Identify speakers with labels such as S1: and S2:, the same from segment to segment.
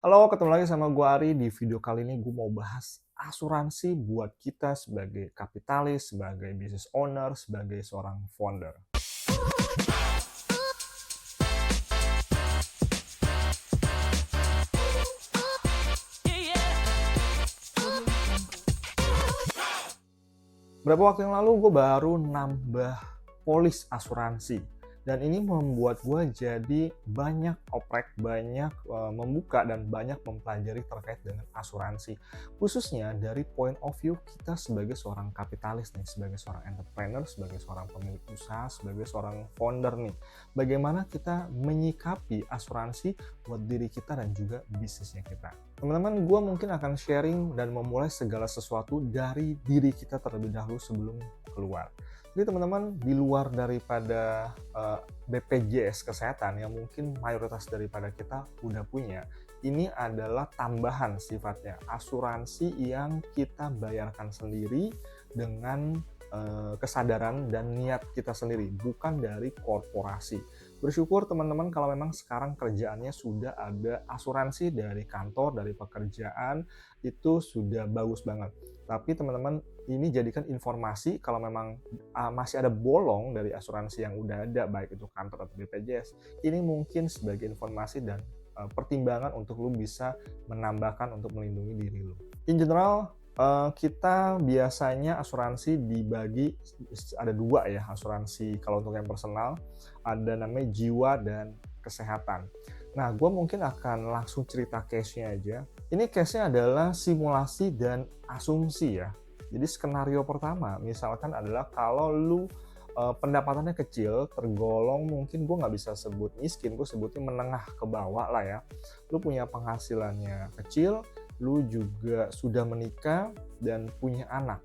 S1: Halo, ketemu lagi sama gue Ari. Di video kali ini gue mau bahas asuransi buat kita sebagai kapitalis, sebagai business owner, sebagai seorang founder. Beberapa waktu yang lalu gue baru nambah polis asuransi. Dan ini membuat gue jadi banyak oprek, banyak membuka dan banyak mempelajari terkait dengan asuransi. Khususnya dari point of view kita sebagai seorang kapitalis nih, sebagai seorang entrepreneur, sebagai seorang pemilik usaha, sebagai seorang founder nih. Bagaimana kita menyikapi asuransi buat diri kita dan juga bisnisnya kita. Teman-teman, gue mungkin akan sharing dan memulai segala sesuatu dari diri kita terlebih dahulu sebelum keluar. Jadi teman-teman, di luar daripada BPJS Kesehatan yang mungkin mayoritas daripada kita udah punya, ini adalah tambahan sifatnya, asuransi yang kita bayarkan sendiri dengan kesadaran dan niat kita sendiri, bukan dari korporasi. Bersyukur teman-teman kalau memang sekarang kerjaannya sudah ada asuransi dari kantor, dari pekerjaan, itu sudah bagus banget. Tapi teman-teman, ini jadikan informasi kalau memang masih ada bolong dari asuransi yang udah ada, baik itu kantor atau BPJS, ini mungkin sebagai informasi dan pertimbangan untuk lu bisa menambahkan untuk melindungi diri lu. In general, kita biasanya asuransi dibagi ada dua ya, asuransi kalau untuk yang personal, ada namanya jiwa dan kesehatan. Nah, gue mungkin akan langsung cerita case-nya aja. Ini case-nya adalah simulasi dan asumsi ya. Jadi skenario pertama misalkan adalah kalau lu pendapatannya kecil, tergolong mungkin gue nggak bisa sebut miskin, gue sebutnya menengah ke bawah lah ya. Lu punya penghasilannya kecil, lu juga sudah menikah dan punya anak.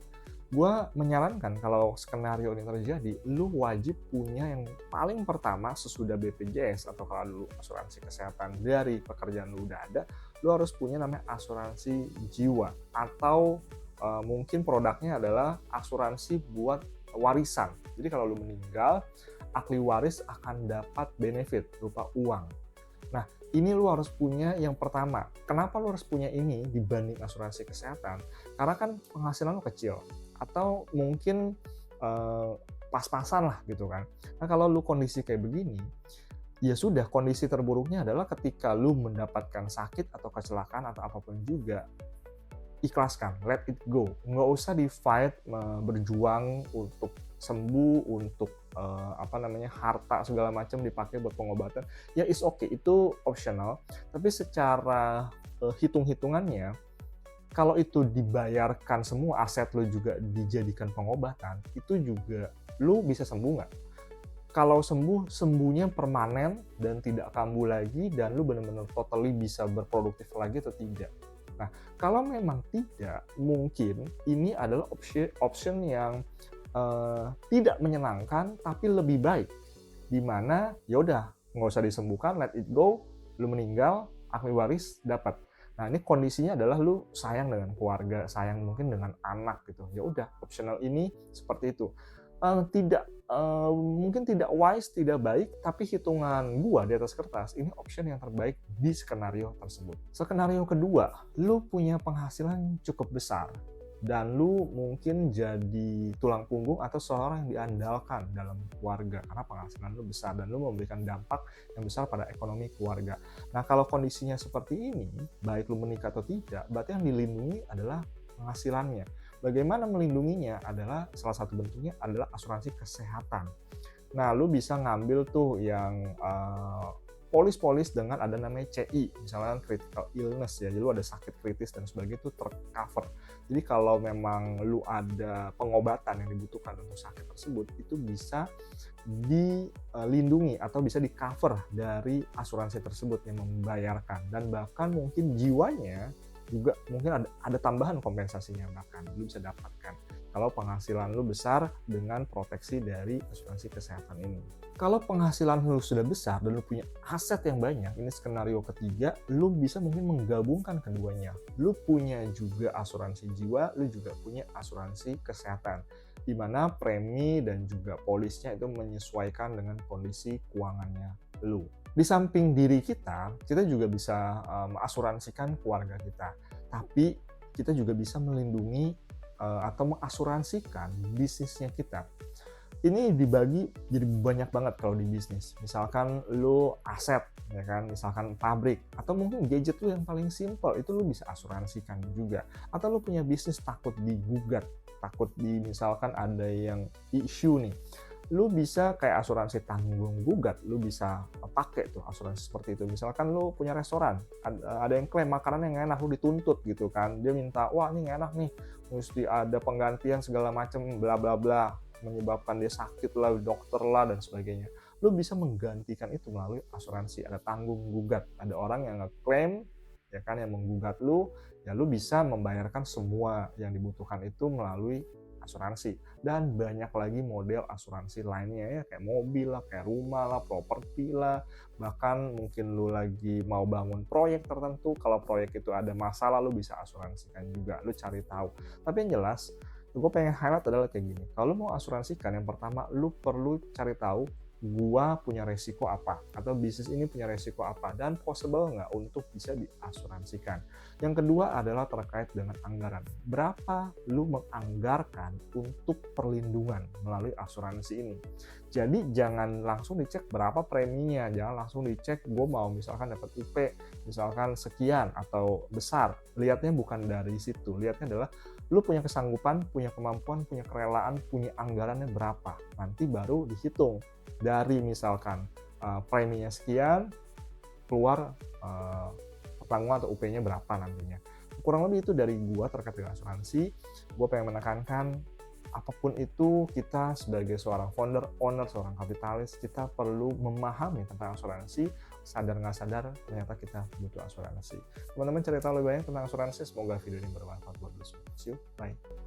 S1: Gue menyarankan kalau skenario ini terjadi, lu wajib punya yang paling pertama sesudah BPJS atau kalau lu asuransi kesehatan dari pekerjaan lu udah ada, lu harus punya namanya asuransi jiwa atau mungkin produknya adalah asuransi buat warisan. Jadi kalau lu meninggal, ahli waris akan dapat benefit berupa uang. Nah, ini lu harus punya yang pertama. Kenapa lu harus punya ini dibanding asuransi kesehatan? Karena kan penghasilan lu kecil atau mungkin pas-pasan lah gitu kan. Nah, kalau lu kondisi kayak begini, ya sudah, kondisi terburuknya adalah ketika lu mendapatkan sakit atau kecelakaan atau apapun juga, ikhlaskan, let it go. Nggak usah di-fight, berjuang untuk sembuh, untuk harta segala macam dipakai buat pengobatan. Ya is okay, itu optional. Tapi secara hitung-hitungannya, kalau itu dibayarkan semua, aset lo juga dijadikan pengobatan, itu juga lo bisa sembuh nggak? Kalau sembuh, sembuhnya permanen dan tidak kambuh lagi, dan lo benar-benar totally bisa berproduktif lagi atau tidak? Nah, kalau memang tidak, mungkin ini adalah option yang tidak menyenangkan tapi lebih baik, di mana ya udah nggak usah disembuhkan, let it go, lu meninggal, ahli waris dapat. Nah, ini kondisinya adalah lu sayang dengan keluarga, sayang mungkin dengan anak gitu. Ya udah, optional ini seperti itu. Mungkin tidak wise, tidak baik, tapi hitungan gua di atas kertas, ini option yang terbaik di skenario tersebut. Skenario kedua, lu punya penghasilan cukup besar dan lu mungkin jadi tulang punggung atau seorang yang diandalkan dalam keluarga karena penghasilan lu besar dan lu memberikan dampak yang besar pada ekonomi keluarga. Nah, kalau kondisinya seperti ini, baik lu menikah atau tidak, berarti yang dilindungi adalah penghasilannya. Bagaimana melindunginya adalah salah satu bentuknya adalah asuransi kesehatan. Nah, lu bisa ngambil tuh yang polis-polis dengan ada namanya CI, misalnya critical illness ya, jadi lu ada sakit kritis dan sebagainya itu tercover. Jadi kalau memang lu ada pengobatan yang dibutuhkan untuk sakit tersebut, itu bisa dilindungi atau bisa di-cover dari asuransi tersebut yang membayarkan. Dan bahkan mungkin jiwanya juga mungkin ada tambahan kompensasinya, bahkan lu bisa dapatkan kalau penghasilan lu besar dengan proteksi dari asuransi kesehatan ini. Kalau penghasilan lu sudah besar dan lu punya aset yang banyak, ini skenario ketiga, lu bisa mungkin menggabungkan keduanya. Lu punya juga asuransi jiwa, lu juga punya asuransi kesehatan, di mana premi dan juga polisnya itu menyesuaikan dengan kondisi keuangannya lu. Di samping diri kita juga bisa mengasuransikan keluarga kita. Tapi kita juga bisa melindungi atau mengasuransikan bisnisnya kita. Ini dibagi jadi banyak banget kalau di bisnis. Misalkan lu aset, ya kan, misalkan pabrik, atau mungkin gadget lu yang paling simple, itu lu bisa asuransikan juga. Atau lu punya bisnis takut digugat, takut misalkan ada yang isu nih, lu bisa kayak asuransi tanggung gugat, lu bisa pakai tuh asuransi seperti itu. Misalkan lu punya restoran, ada yang klaim makanan yang enak, lu dituntut gitu kan, dia minta, wah ini nggak enak nih, mesti ada penggantian segala macam bla bla bla, menyebabkan dia sakit lah, dokter lah dan sebagainya. Lu bisa menggantikan itu melalui asuransi, ada tanggung gugat, ada orang yang ngeklaim, ya kan, yang menggugat lu, ya lu bisa membayarkan semua yang dibutuhkan itu melalui asuransi. Dan banyak lagi model asuransi lainnya ya, kayak mobil lah, kayak rumah lah, properti lah, bahkan mungkin lu lagi mau bangun proyek tertentu, kalau proyek itu ada masalah lu bisa asuransikan juga, lu cari tahu. Tapi yang jelas gue pengen highlight adalah kayak gini, kalau mau asuransikan, yang pertama lu perlu cari tahu gua punya resiko apa, atau bisnis ini punya resiko apa, dan possible nggak untuk bisa diasuransikan. Yang kedua adalah terkait dengan anggaran. Berapa lu menganggarkan untuk perlindungan melalui asuransi ini. Jadi jangan langsung dicek berapa preminya, jangan langsung dicek gue mau misalkan dapat UP misalkan sekian atau besar. Lihatnya bukan dari situ, lihatnya adalah lu punya kesanggupan, punya kemampuan, punya kerelaan, punya anggarannya berapa. Nanti baru dihitung dari misalkan preminya sekian, keluar tanggungan atau UP-nya berapa nantinya. Kurang lebih itu dari gua terkait dengan asuransi. Gua pengen menekankan, apapun itu, kita sebagai seorang founder, owner, seorang kapitalis, kita perlu memahami tentang asuransi. Sadar nggak sadar, ternyata kita butuh asuransi. Teman-teman cerita lebih banyak tentang asuransi, semoga video ini bermanfaat buat lu semua. See you, bye.